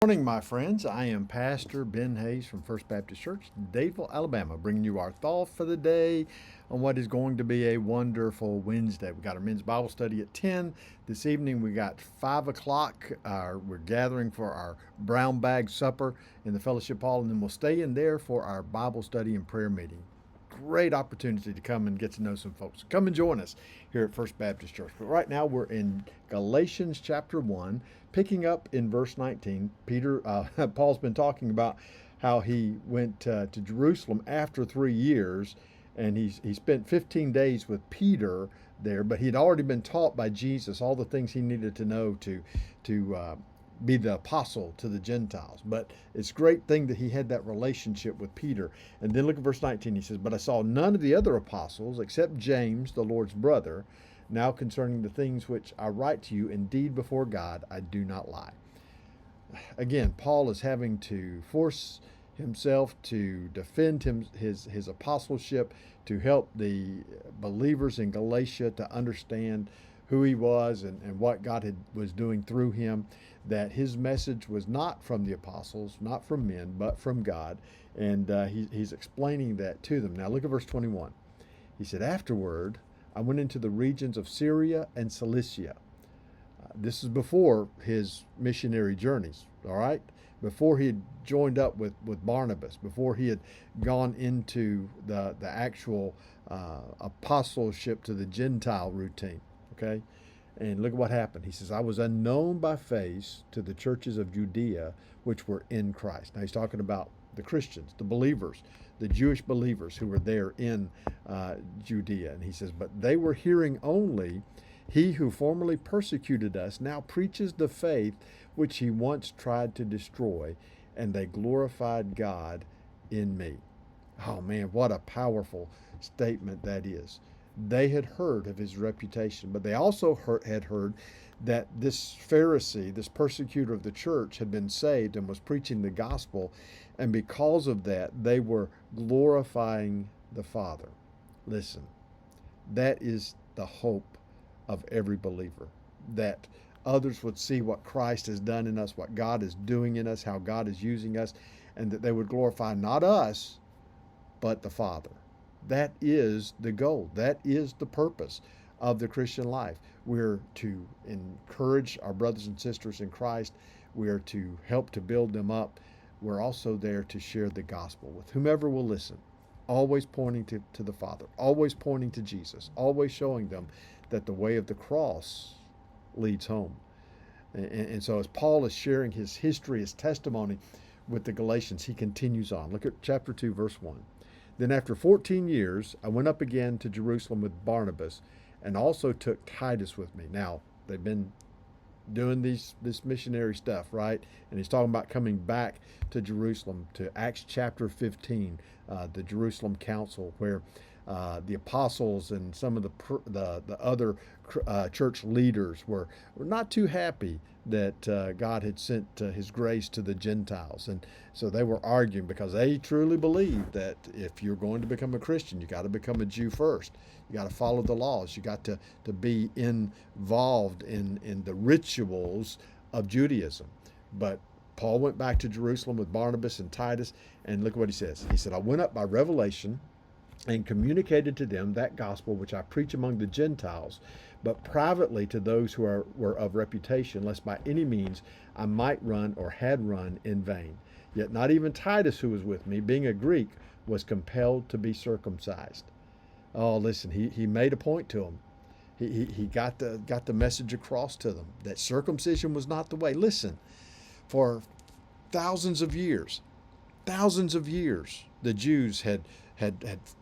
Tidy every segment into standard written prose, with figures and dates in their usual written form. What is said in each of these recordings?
Morning, my friends. I am Pastor Ben Hayes from First Baptist Church, Dadeville, Alabama, bringing you our thought for the day on what is going to be a wonderful Wednesday. We got our men's Bible study at 10. This evening we got 5 o'clock. We're gathering for our brown bag supper in the fellowship hall, and then we'll stay in there for our Bible study and prayer meeting. Great opportunity to come and get to know some folks. Come and join us here at First Baptist Church. But right now we're in Galatians chapter 1, picking up in verse 19. Paul's been talking about how he went to Jerusalem after 3 years, and he spent 15 days with Peter there, but he'd already been taught by Jesus all the things he needed to know to be the apostle to the Gentiles. But it's a great thing that he had that relationship with Peter. And then look at verse 19. He says, "But I saw none of the other apostles except James, the Lord's brother. Now concerning the things which I write to you, indeed before God, I do not lie." Again, Paul is having to force himself to defend his apostleship, to help the believers in Galatia to understand who he was and what God was doing through him, that his message was not from the apostles, not from men, but from God. And he's explaining that to them. Now look at verse 21. He said, "Afterward, I went into the regions of Syria and Cilicia." This is before his missionary journeys, all right? Before he had joined up with Barnabas, before he had gone into the actual apostleship to the Gentile routine, okay? And look at what happened. He says, "I was unknown by face to the churches of Judea, which were in Christ." Now he's talking about the Christians, the believers, the Jewish believers who were there in Judea. And he says, "But they were hearing only, he who formerly persecuted us now preaches the faith which he once tried to destroy, and they glorified God in me." Oh man, what a powerful statement that is. They had heard of his reputation, but they also had heard that this Pharisee, this persecutor of the church, had been saved and was preaching the gospel. And because of that, they were glorifying the Father. Listen, that is the hope of every believer, that others would see what Christ has done in us, what God is doing in us, how God is using us, and that they would glorify not us, but the Father. That is the goal. That is the purpose of the Christian life. We're to encourage our brothers and sisters in Christ. We are to help to build them up. We're also there to share the gospel with whomever will listen, always pointing to the Father, always pointing to Jesus, always showing them that the way of the cross leads home. And so as Paul is sharing his history, his testimony with the Galatians, he continues on. Look at chapter 2, verse 1. "Then after 14 years, I went up again to Jerusalem with Barnabas, and also took Titus with me." Now, they've been doing this missionary stuff, right? And he's talking about coming back to Jerusalem, to Acts chapter 15, the Jerusalem Council, where the apostles and some of the other church leaders were not too happy that God had sent his grace to the Gentiles. And so they were arguing because they truly believed that if you're going to become a Christian, you got to become a Jew first. You got to follow the laws. You got to be involved in the rituals of Judaism. But Paul went back to Jerusalem with Barnabas and Titus, and look what he says. He said, "I went up by revelation and communicated to them that gospel which I preach among the Gentiles, but privately to those who were of reputation, lest by any means I might run or had run in vain. Yet not even Titus, who was with me, being a Greek, was compelled to be circumcised." Oh, listen, he made a point to them. He got the message across to them that circumcision was not the way. Listen, for thousands of years, the Jews had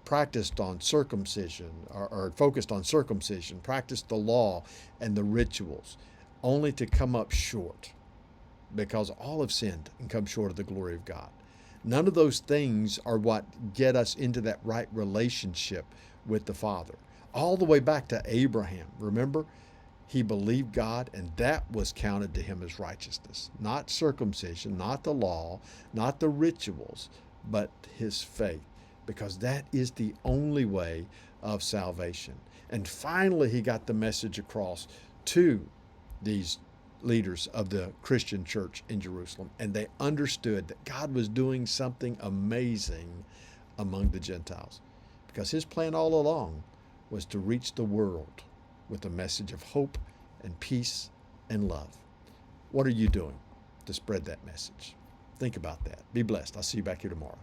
practiced on circumcision, or focused on circumcision, practiced the law and the rituals, only to come up short, because all have sinned and come short of the glory of God. None of those things are what get us into that right relationship with the Father. All the way back to Abraham, remember? He believed God, and that was counted to him as righteousness. Not circumcision, not the law, not the rituals, but his faith, because that is the only way of salvation. And finally, he got the message across to these leaders of the Christian church in Jerusalem, and they understood that God was doing something amazing among the Gentiles, because his plan all along was to reach the world with a message of hope and peace and love. What are you doing to spread that message? Think about that. Be blessed. I'll see you back here tomorrow.